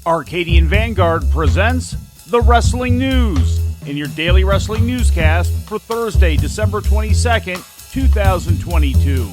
Arcadian Vanguard presents the Wrestling News in your daily wrestling newscast for Thursday, December 22nd, 2022.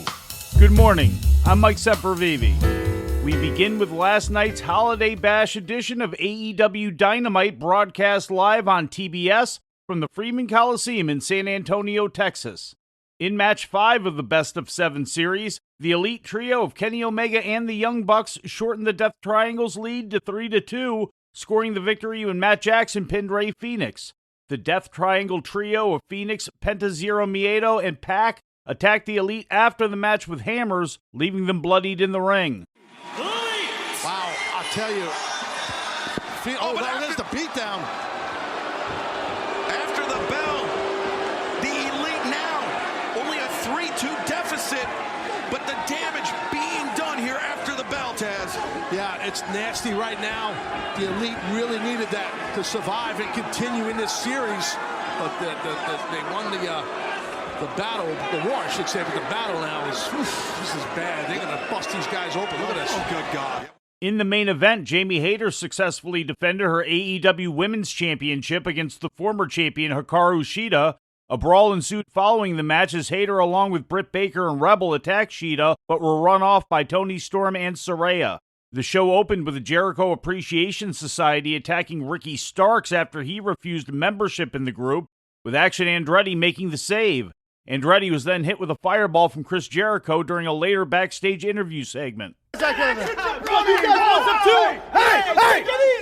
Good morning, I'm Mike Sempervive. We begin with last night's Holiday Bash edition of AEW Dynamite, broadcast live on TBS from the Freeman Coliseum in San Antonio, Texas. In Match 5 of the Best of 7 series, the Elite Trio of Kenny Omega and the Young Bucks shortened the Death Triangle's lead to 3-2, scoring the victory when Matt Jackson pinned Rey Fenix. The Death Triangle trio of Phoenix, Penta Zero Miedo, and Pac attacked the Elite after the match with hammers, leaving them bloodied in the ring. Wow, I'll tell you. There it is, the beatdown. After the bell, the Elite now only a 3-2 deficit, but the damage being done here after the bell, Taz. Yeah, it's nasty right now. The Elite really needed that to survive and continue in this series. But they won the battle, the war, I should say, but the battle now is, this is bad. They're going to bust these guys open. Look at this. Oh, good God. In the main event, Jamie Hayter successfully defended her AEW Women's Championship against the former champion Hikaru Shida. A brawl ensued following the match as Hayter, along with Britt Baker and Rebel, attacked Shida, but were run off by Toni Storm and Saraya. The show opened with the Jericho Appreciation Society attacking Ricky Starks after he refused membership in the group, with Action Andretti making the save. Andretti was then hit with a fireball from Chris Jericho during a later backstage interview segment. Hey,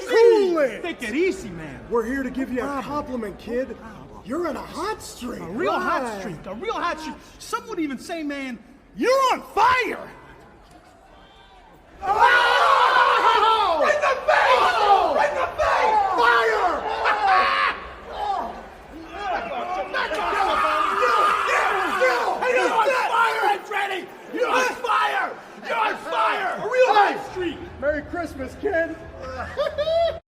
cool it. Take it easy, man. We're here to give you a compliment, kid. You're in a hot streak. A real hot streak. A real hot streak. Some would even say, man, you're on fire. Oh! Right in the face! Oh! Right in the face! Fire! You're on fire, Andretti! You're on fire! You're on fire! A real hot streak. Merry Christmas, kid.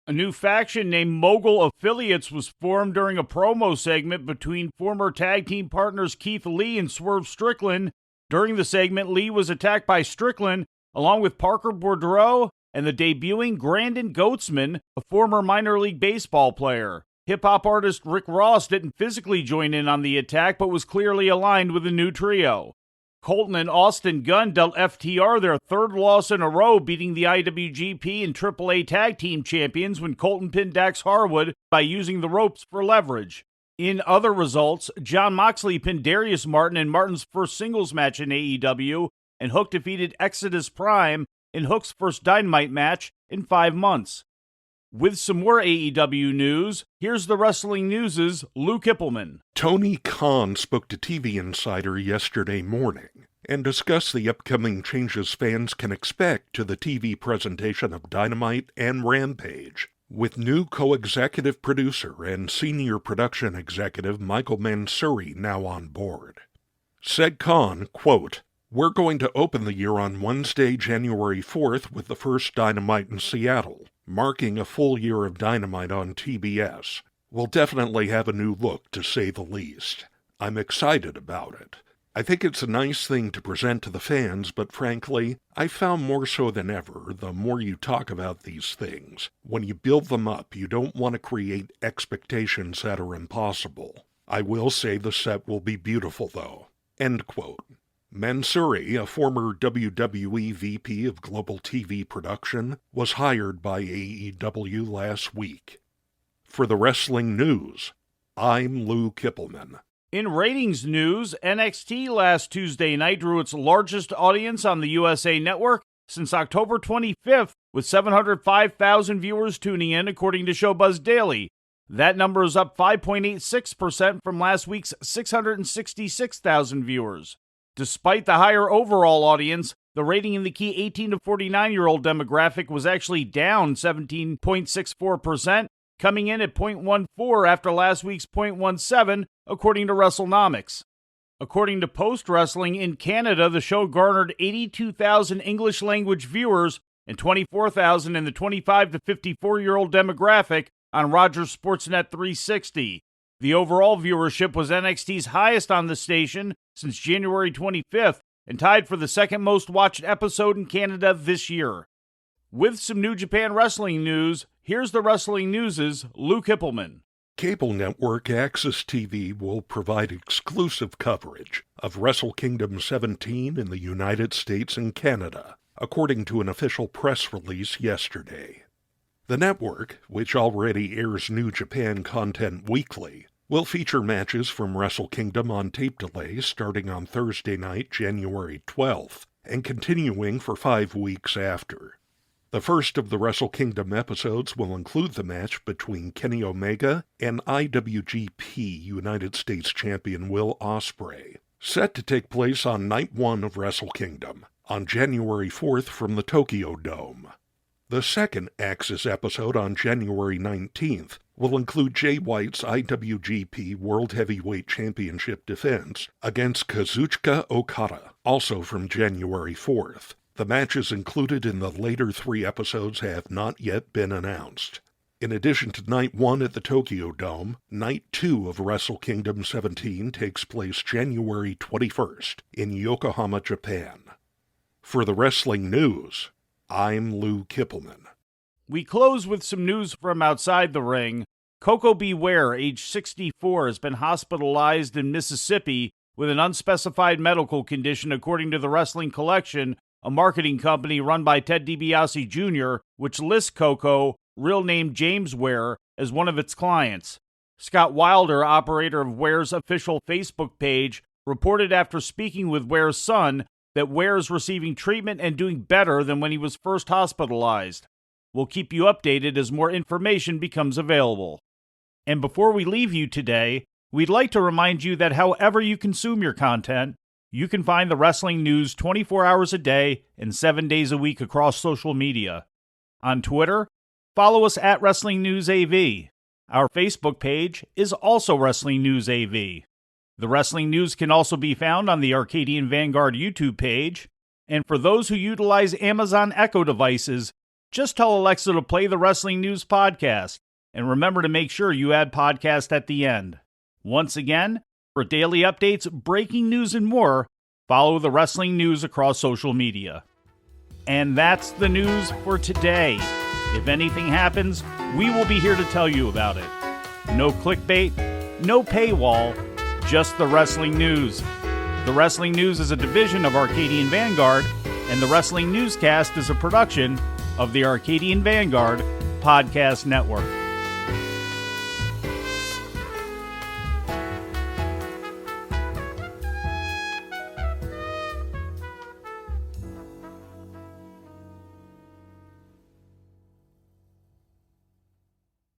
A new faction named Mogul Affiliates was formed during a promo segment between former tag team partners Keith Lee and Swerve Strickland. During the segment, Lee was attacked by Strickland, along with Parker Boudreaux and the debuting Grandin Goatsman, a former minor league baseball player. Hip-hop artist Rick Ross didn't physically join in on the attack, but was clearly aligned with the new trio. Colton and Austin Gunn dealt FTR their third loss in a row, beating the IWGP and AAA Tag Team Champions when Colton pinned Dax Harwood by using the ropes for leverage. In other results, Jon Moxley pinned Darius Martin in Martin's first singles match in AEW, and Hook defeated Exodus Prime in Hook's first Dynamite match in 5 months. With some more AEW news, here's the Wrestling News' Lou Kipilman. Tony Khan spoke to TV Insider yesterday morning and discussed the upcoming changes fans can expect to the TV presentation of Dynamite and Rampage, with new co-executive producer and senior production executive Michael Mansouri now on board. Said Khan, quote, "We're going to open the year on Wednesday, January 4th with the first Dynamite in Seattle, marking a full year of Dynamite on TBS. We'll definitely have a new look, to say the least. I'm excited about it. I think it's a nice thing to present to the fans, but frankly, I found more so than ever, the more you talk about these things, when you build them up, you don't want to create expectations that are impossible. I will say the set will be beautiful, though." End quote. Mansouri, a former WWE VP of Global TV Production, was hired by AEW last week. For the Wrestling News, I'm Lou Kipilman. In ratings news, NXT last Tuesday night drew its largest audience on the USA Network since October 25th, with 705,000 viewers tuning in, according to Showbuzz Daily. That number is up 5.86% from last week's 666,000 viewers. Despite the higher overall audience, the rating in the key 18 to 49-year-old demographic was actually down 17.64%, coming in at 0.14 after last week's 0.17, according to WrestleNomics. According to Post Wrestling, in Canada, the show garnered 82,000 English-language viewers and 24,000 in the 25 to 54-year-old demographic on Rogers Sportsnet 360. The overall viewership was NXT's highest on the station since January 25th and tied for the second most watched episode in Canada this year. With some New Japan Wrestling news, here's the Wrestling News' Lou Kipilman. Cable network AXS TV will provide exclusive coverage of Wrestle Kingdom 17 in the United States and Canada, according to an official press release yesterday. The network, which already airs New Japan content weekly, will feature matches from Wrestle Kingdom on tape delay starting on Thursday night, January 12th, and continuing for 5 weeks after. The first of the Wrestle Kingdom episodes will include the match between Kenny Omega and IWGP United States Champion Will Ospreay, set to take place on Night 1 of Wrestle Kingdom, on January 4th from the Tokyo Dome. The second AXS episode on January 19th will include Jay White's IWGP World Heavyweight Championship defense against Kazuchika Okada, also from January 4th. The matches included in the later 3 episodes have not yet been announced. In addition to Night 1 at the Tokyo Dome, Night 2 of Wrestle Kingdom 17 takes place January 21st in Yokohama, Japan. For the Wrestling News, I'm Lou Kipilman. We close with some news from outside the ring. Koko B. Ware, age 64, has been hospitalized in Mississippi with an unspecified medical condition, according to the Wrestling Collection, a marketing company run by Ted DiBiase Jr., which lists Koko, real name James Ware, as one of its clients. Scott Wilder, operator of Ware's official Facebook page, reported after speaking with Ware's son that Ware is receiving treatment and doing better than when he was first hospitalized. We'll keep you updated as more information becomes available. And before we leave you today, we'd like to remind you that however you consume your content, you can find the wrestling news 24 hours a day and 7 days a week across social media. On Twitter, follow us at Wrestling News AV. Our Facebook page is also Wrestling News AV. The Wrestling News can also be found on the Arcadian Vanguard YouTube page. And for those who utilize Amazon Echo devices, just tell Alexa to play the Wrestling News podcast. And remember to make sure you add podcast at the end. Once again, for daily updates, breaking news, and more, follow the Wrestling News across social media. And that's the news for today. If anything happens, we will be here to tell you about it. No clickbait, no paywall, just the Wrestling News. The Wrestling News is a division of Arcadian Vanguard, and the Wrestling Newscast is a production of the Arcadian Vanguard Podcast Network.